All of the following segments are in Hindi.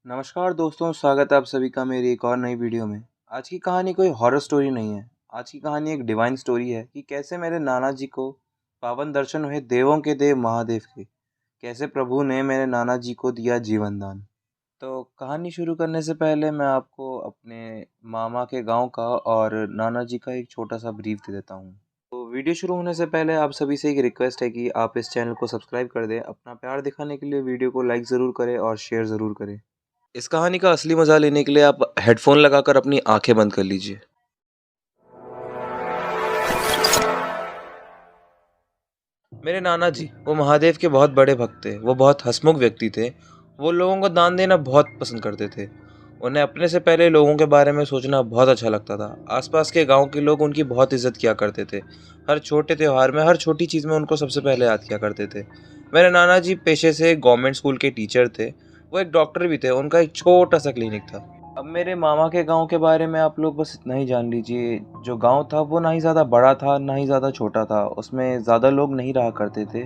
नमस्कार दोस्तों, स्वागत है आप सभी का मेरी एक और नई वीडियो में। आज की कहानी कोई हॉरर स्टोरी नहीं है। आज की कहानी एक डिवाइन स्टोरी है कि कैसे मेरे नाना जी को पावन दर्शन हुए देवों के देव महादेव के। कैसे प्रभु ने मेरे नाना जी को दिया जीवन दान। तो कहानी शुरू करने से पहले मैं आपको अपने मामा के गांव का और नाना जी का एक छोटा सा ब्रीफ दे देता हूँ। तो वीडियो शुरू होने से पहले आप सभी से एक रिक्वेस्ट है कि आप इस चैनल को सब्सक्राइब कर दें। अपना प्यार दिखाने के लिए वीडियो को लाइक ज़रूर करें और शेयर ज़रूर करें। इस कहानी का असली मज़ा लेने के लिए आप हेडफ़ोन लगाकर अपनी आँखें बंद कर लीजिए। मेरे नाना जी, वो महादेव के बहुत बड़े भक्त थे। वो बहुत हँसमुख व्यक्ति थे। वो लोगों को दान देना बहुत पसंद करते थे। उन्हें अपने से पहले लोगों के बारे में सोचना बहुत अच्छा लगता था। आसपास के गाँव के लोग उनकी बहुत इज़्ज़त किया करते थे। हर छोटे त्योहार में, हर छोटी चीज़ में उनको सबसे पहले याद किया करते थे। मेरे नाना जी पेशे से गवर्नमेंट स्कूल के टीचर थे। वो एक डॉक्टर भी थे। उनका एक छोटा-सा क्लिनिक था। अब मेरे मामा के गाँव के बारे में आप लोग बस इतना ही जान लीजिए। जो गाँव था वो ना ही ज़्यादा बड़ा था, ना ही ज़्यादा छोटा था। उसमें ज़्यादा लोग नहीं रहा करते थे,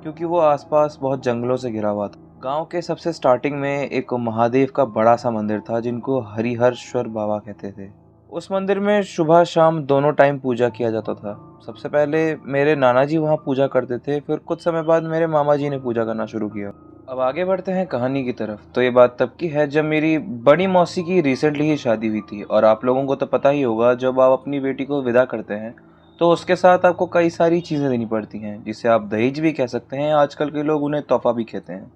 क्योंकि वो आसपास बहुत जंगलों से घिरा हुआ था। गाँव के सबसे स्टार्टिंग में एक महादेव का बड़ा-सा मंदिर था, जिनको हरिहरेश्वर बाबा कहते थे। उस मंदिर में सुबह शाम दोनों टाइम पूजा किया जाता था। सबसे पहले मेरे नाना जी वहाँ पूजा करते थे, फिर कुछ समय बाद मेरे मामा जी ने पूजा करना शुरू किया। अब आगे बढ़ते हैं कहानी की तरफ। तो ये बात तब की है जब मेरी बड़ी मौसी की रिसेंटली ही शादी हुई थी। और आप लोगों को तो पता ही होगा, जब आप अपनी बेटी को विदा करते हैं तो उसके साथ आपको कई सारी चीज़ें देनी पड़ती हैं, जिसे आप दहेज भी कह सकते हैं। आजकल के लोग उन्हें तोहफा भी कहते हैं।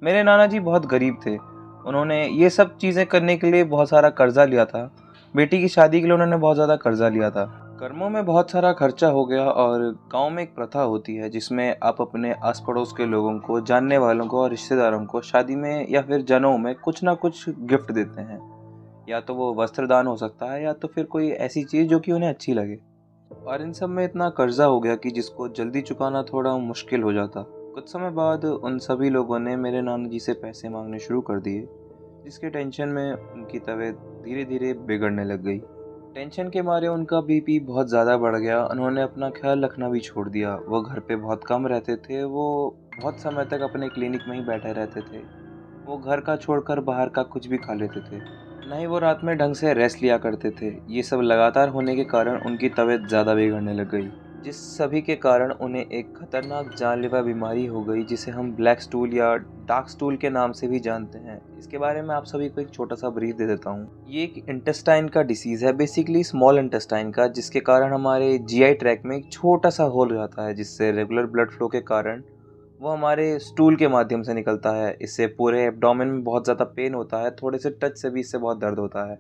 मेरे नाना जी बहुत गरीब थे। उन्होंने ये सब चीज़ें करने के लिए बहुत सारा कर्जा लिया था। बेटी की शादी के लिए उन्होंने बहुत ज़्यादा कर्जा लिया था। कर्मों में बहुत सारा खर्चा हो गया। और गांव में एक प्रथा होती है जिसमें आप अपने आस पड़ोस के लोगों को, जानने वालों को और रिश्तेदारों को शादी में या फिर जनेऊ में कुछ ना कुछ गिफ्ट देते हैं। या तो वो वस्त्र दान हो सकता है, या तो फिर कोई ऐसी चीज़ जो कि उन्हें अच्छी लगे। और इन सब में इतना कर्जा हो गया कि जिसको जल्दी चुकाना थोड़ा मुश्किल हो जाता। कुछ समय बाद उन सभी लोगों ने मेरे नाना जी से पैसे मांगने शुरू कर दिए, जिसके टेंशन में उनकी तबीयत धीरे धीरे बिगड़ने लग गई। टेंशन के मारे उनका बीपी बहुत ज़्यादा बढ़ गया। उन्होंने अपना ख्याल रखना भी छोड़ दिया। वो घर पे बहुत कम रहते थे। वो बहुत समय तक अपने क्लिनिक में ही बैठे रहते थे। वो घर का छोड़कर बाहर का कुछ भी खा लेते थे। ना ही वो रात में ढंग से रेस्ट लिया करते थे। ये सब लगातार होने के कारण उनकी तबीयत ज़्यादा बिगड़ने लग गई, जिस सभी के कारण उन्हें एक खतरनाक जानलेवा बीमारी हो गई, जिसे हम ब्लैक स्टूल या डार्क स्टूल के नाम से भी जानते हैं। इसके बारे में आप सभी को एक छोटा सा ब्रीफ दे देता हूँ। ये एक इंटेस्टाइन का डिसीज़ है, बेसिकली स्मॉल इंटेस्टाइन का, जिसके कारण हमारे जीआई ट्रैक में एक छोटा सा होल हो जाता है, जिससे रेगुलर ब्लड फ्लो के कारण वो हमारे स्टूल के माध्यम से निकलता है। इससे पूरे एब्डोमेन में बहुत ज़्यादा पेन होता है। थोड़े से टच से भी इससे बहुत दर्द होता है।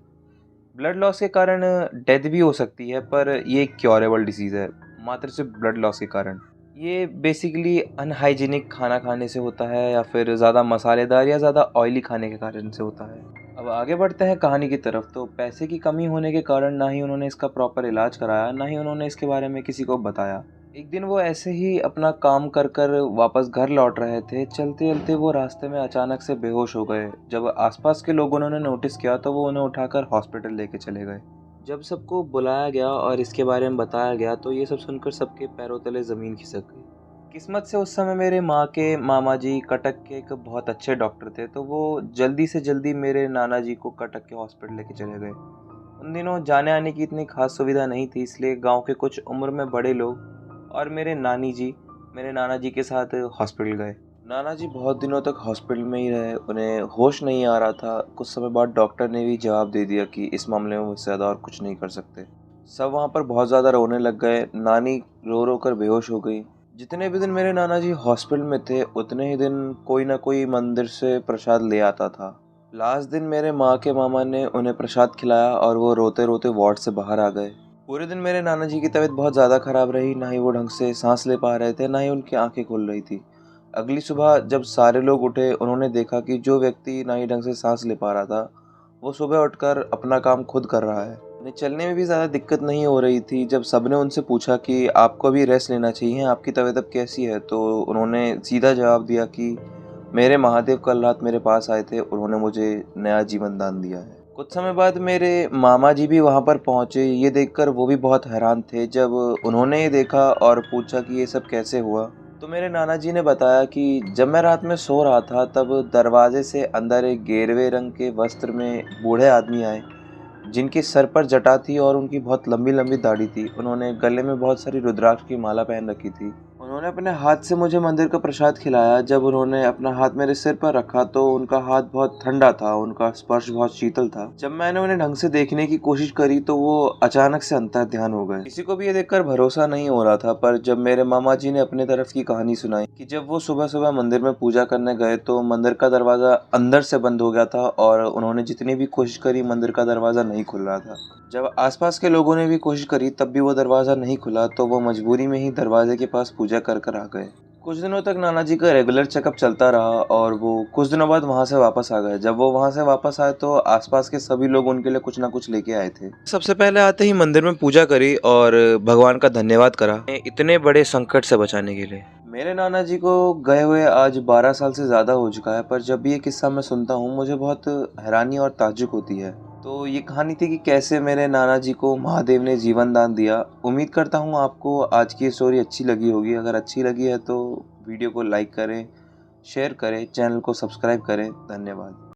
ब्लड लॉस के कारण डेथ भी हो सकती है, पर ये एक क्योरेबल डिसीज़ है, मात्र सिर्फ ब्लड लॉस के कारण। ये बेसिकली अनहाइजीनिक खाना खाने से होता है, या फिर ज़्यादा मसालेदार या ज़्यादा ऑयली खाने के कारण से होता है। अब आगे बढ़ते हैं कहानी की तरफ। तो पैसे की कमी होने के कारण ना ही उन्होंने इसका प्रॉपर इलाज कराया, ना ही उन्होंने इसके बारे में किसी को बताया। एक दिन वो ऐसे ही अपना काम कर कर वापस घर लौट रहे थे। चलते चलते वो रास्ते में अचानक से बेहोश हो गए। जब आसपास के लोगों ने नोटिस किया तो वो उन्हें उठाकर हॉस्पिटल लेके चले गए। जब सबको बुलाया गया और इसके बारे में बताया गया तो ये सब सुनकर सबके पैरों तले ज़मीन खिसक गई। किस्मत से उस समय मेरे माँ के मामा जी कटक के एक बहुत अच्छे डॉक्टर थे, तो वो जल्दी से जल्दी मेरे नाना जी को कटक के हॉस्पिटल लेके चले गए। उन दिनों जाने आने की इतनी खास सुविधा नहीं थी, इसलिए गांव के कुछ उम्र में बड़े लोग और मेरे नानी जी मेरे नाना जी के साथ हॉस्पिटल गए। नाना जी बहुत दिनों तक हॉस्पिटल में ही रहे। उन्हें होश नहीं आ रहा था। कुछ समय बाद डॉक्टर ने भी जवाब दे दिया कि इस मामले में मुझसे ज़्यादा और कुछ नहीं कर सकते। सब वहाँ पर बहुत ज़्यादा रोने लग गए। नानी रो रो कर बेहोश हो गई। जितने भी दिन मेरे नाना जी हॉस्पिटल में थे, उतने ही दिन कोई ना कोई मंदिर से प्रसाद ले आता था। लास्ट दिन मेरे माँ के मामा ने उन्हें प्रसाद खिलाया और वो रोते रोते वार्ड से बाहर आ गए। पूरे दिन मेरे नाना जी की तबीयत बहुत ज़्यादा ख़राब रही। ना ही वो ढंग से सांस ले पा रहे थे, ना ही उनकी आंखें खुल रही थी। अगली सुबह जब सारे लोग उठे, उन्होंने देखा कि जो व्यक्ति ना ही ढंग से सांस ले पा रहा था, वो सुबह उठकर अपना काम खुद कर रहा है। उन्हें चलने में भी ज़्यादा दिक्कत नहीं हो रही थी। जब सबने उनसे पूछा कि आपको अभी रेस्ट लेना चाहिए, आपकी तबीयत अब कैसी है, तो उन्होंने सीधा जवाब दिया कि मेरे महादेव कल रात मेरे पास आए थे, उन्होंने मुझे नया जीवन दान दिया है। कुछ समय बाद मेरे मामा जी भी वहाँ पर पहुँचे। ये देखकर वो भी बहुत हैरान थे। जब उन्होंने ये देखा और पूछा कि ये सब कैसे हुआ, तो मेरे नाना जी ने बताया कि जब मैं रात में सो रहा था तब दरवाजे से अंदर एक गेरवे रंग के वस्त्र में बूढ़े आदमी आए, जिनके सर पर जटा थी और उनकी बहुत लंबी लंबी दाढ़ी थी। उन्होंने गले में बहुत सारी रुद्राक्ष की माला पहन रखी थी। उन्होंने अपने हाथ से मुझे मंदिर का प्रसाद खिलाया। जब उन्होंने अपना हाथ मेरे सिर पर रखा तो उनका हाथ बहुत ठंडा था, उनका स्पर्श बहुत शीतल था। जब मैंने उन्हें ढंग से देखने की कोशिश करी तो वो अचानक से अंतर ध्यान हो गए। किसी को भी ये देखकर भरोसा नहीं हो रहा था, पर जब मेरे मामा जी ने अपने तरफ की कहानी सुनाई कि जब वो सुबह सुबह मंदिर में पूजा करने गए तो मंदिर का दरवाजा अंदर से बंद हो गया था और उन्होंने जितनी भी कोशिश करी मंदिर का दरवाजा नहीं खुल रहा था। जब आसपास के लोगों ने भी कोशिश करी तब भी वो दरवाज़ा नहीं खुला तो वो मजबूरी में ही दरवाजे के पास पूजा कर कर आ गए। कुछ दिनों तक नाना जी का रेगुलर चेकअप चलता रहा और वो कुछ दिनों बाद वहाँ से वापस आ गए। जब वो वहाँ से वापस आए तो आसपास के सभी लोग उनके लिए कुछ ना कुछ लेके आए थे। सबसे पहले आते ही मंदिर में पूजा करी और भगवान का धन्यवाद करा इतने बड़े संकट से बचाने के लिए। मेरे नाना जी को गए हुए आज 12 साल से ज़्यादा हो चुका है, पर जब भी ये किस्सा मैं सुनता हूँ मुझे बहुत हैरानी और ताज्जुब होती है। तो ये कहानी थी कि कैसे मेरे नाना जी को महादेव ने जीवन दान दिया। उम्मीद करता हूँ आपको आज की स्टोरी अच्छी लगी होगी। अगर अच्छी लगी है तो वीडियो को लाइक करें, शेयर करें, चैनल को सब्सक्राइब करें। धन्यवाद।